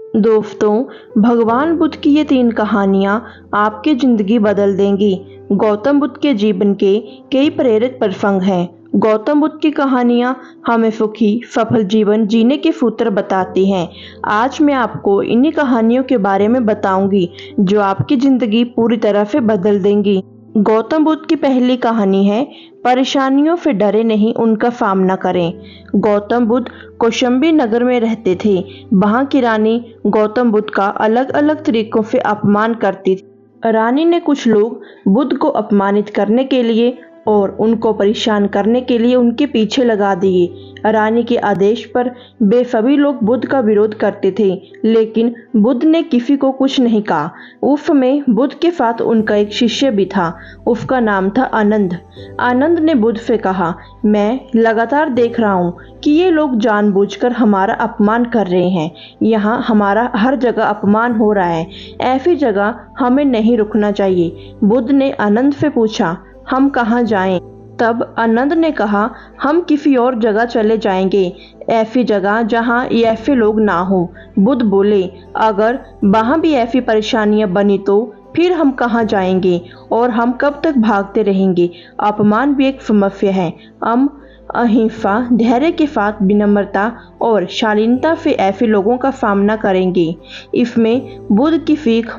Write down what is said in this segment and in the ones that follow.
दोस्तों, भगवान बुद्ध की ये 3 कहानियाँ आपकी ज़िंदगी बदल देंगी। गौतम बुद्ध के जीवन के कई प्रेरक प्रसंग हैं। गौतम बुद्ध की कहानियाँ हमें सुखी, सफल जीवन जीने के सूत्र बताती हैं। आज मैं आपको इन्हीं कहानियों के बारे में बताऊंगी जो आपकी ज़िंदगी पूरी तरह से बदल देंगी। गौतम बुद्ध की पहली कहानी है परेशानियों से डरे नहीं, उनका सामना करें। गौतम बुद्ध कौशाम्बी नगर में रहते थे। वहां की रानी गौतम बुद्ध का अलग अलग तरीकों से अपमान करती थी। रानी ने कुछ लोग बुद्ध को अपमानित करने के लिए और उनको परेशान करने के लिए उनके पीछे लगा दिए। रानी के आदेश पर वे सभी लोग बुद्ध का विरोध करते थे, लेकिन बुद्ध ने किसी को कुछ नहीं कहा। उस समय बुद्ध के साथ उनका एक शिष्य भी था। उसका नाम था आनंद। आनंद ने बुद्ध से कहा, मैं लगातार देख रहा हूँ कि ये लोग जानबूझकर हमारा अपमान कर रहे हैं। यहाँ हमारा हर जगह अपमान हो रहा है। ऐसी जगह हमें नहीं रुकना चाहिए। बुद्ध ने आनंद से पूछा, हम कहाँ जाएं? तब आनंद ने कहा, हम किसी और जगह चले जाएंगे, ऐसी जगह जहाँ ऐसे लोग ना हो। बुद्ध बोले, अगर वहाँ भी ऐसी परेशानियां बनी तो फिर हम कहाँ जाएंगे और हम कब तक भागते रहेंगे? अपमान भी एक समस्या है। हम अहिंसा, धैर्य के साथ विनम्रता और शालीनता से ऐसे लोगों का सामना करेंगे। इसमें बुद्ध की सीख,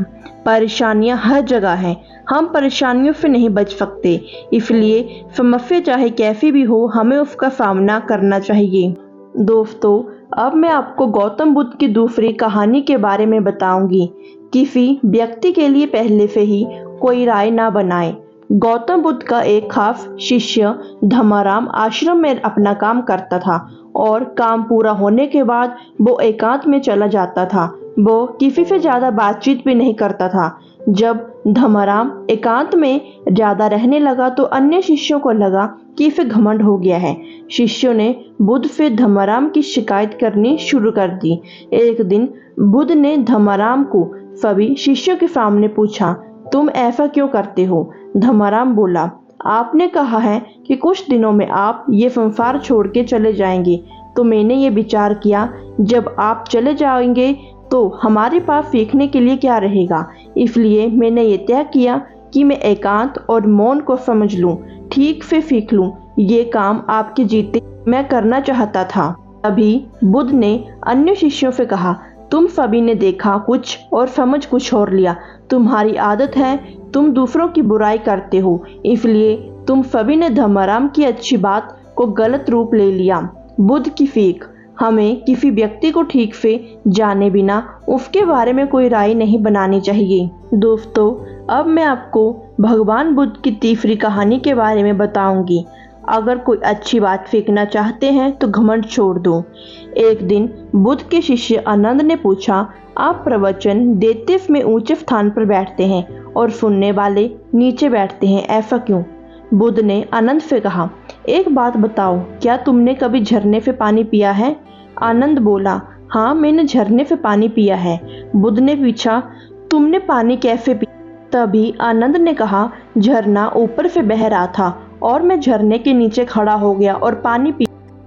परेशानियां हर जगह हैं। हम परेशानियों से नहीं बच सकते, इसलिए समस्या चाहे कैसी भी हो, हमें उसका सामना करना चाहिए। दोस्तों, अब मैं आपको गौतम बुद्ध की दूसरी कहानी के बारे में बताऊंगी। किसी व्यक्ति के लिए पहले से ही कोई राय ना बनाए। गौतम बुद्ध का एक खास शिष्य धम्माराम आश्रम में अपना काम करता था और काम पूरा होने के बाद वो एकांत में चला जाता था। वो किसी से ज्यादा बातचीत भी नहीं करता था। जब धम्माराम एकांत में ज्यादा रहने लगा तो अन्य शिष्यों को लगा कि इसे घमंड हो गया है। शिष्यों ने बुद्ध से धम्माराम की शिकायत करनी शुरू कर दी। एक दिन बुद्ध ने धम्माराम को सभी शिष्यों के सामने पूछा, तुम ऐसा क्यों करते हो? धम्माराम बोला, आपने कहा है कि कुछ दिनों में आप ये संसार छोड़ के चले जाएंगे, तो मैंने ये विचार किया, जब आप चले जाएंगे तो हमारे पास सीखने के लिए क्या रहेगा। इसलिए मैंने ये तय किया कि मैं एकांत और मौन को समझ लूं, ठीक से सीख लूं। ये काम आपके जीते मैं करना चाहता था। अभी बुद्ध ने अन्य शिष्यों से कहा, तुम सभी ने देखा कुछ और समझ कुछ और लिया। तुम्हारी आदत है, तुम दूसरों की बुराई करते हो, इसलिए तुम सभी ने धम्माराम की अच्छी बात को गलत रूप ले लिया। बुद्ध की सीख, हमें किसी व्यक्ति को ठीक से जाने बिना उसके बारे में कोई राय नहीं बनानी चाहिए। दोस्तों, अब मैं आपको भगवान बुद्ध की तीसरी कहानी के बारे में बताऊंगी। अगर कोई अच्छी बात सीखना चाहते हैं तो घमंड छोड़ दो। एक दिन बुद्ध के शिष्य आनंद ने पूछा, आप प्रवचन देते में ऊंचे स्थान पर बैठते हैं और सुनने वाले नीचे बैठते हैं, ऐसा क्यों? बुद्ध ने आनंद से कहा, एक बात बताओ, क्या तुमने कभी झरने से पानी पिया है? आनंद बोला, हाँ, मैंने झरने से पानी पिया है। बुद्ध ने पूछा, तुमने पानी कैसे पिया? तभी आनंद ने कहा, झरना ऊपर से बह रहा था और मैं झरने के नीचे खड़ा हो गया और पानी पी।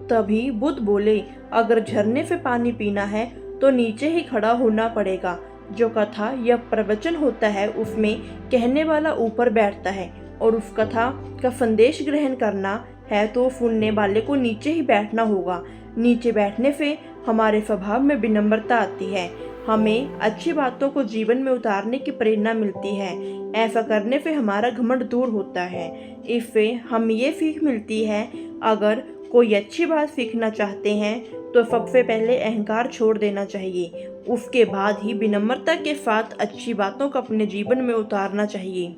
तभी बुद्ध बोले, अगर झरने से पानी पीना है तो नीचे ही खड़ा होना पड़ेगा। जो कथा या प्रवचन होता है उसमें कहने वाला ऊपर बैठता है और उस कथा का संदेश ग्रहण करना है तो सुनने वाले को नीचे ही बैठना होगा। नीचे बैठने से हमारे स्वभाव में विनम्रता आती है। हमें अच्छी बातों को जीवन में उतारने की प्रेरणा मिलती है। ऐसा करने से हमारा घमंड दूर होता है। इससे हम ये सीख मिलती है, अगर कोई अच्छी बात सीखना चाहते हैं तो सबसे पहले अहंकार छोड़ देना चाहिए। उसके बाद ही विनम्रता के साथ अच्छी बातों को अपने जीवन में उतारना चाहिए।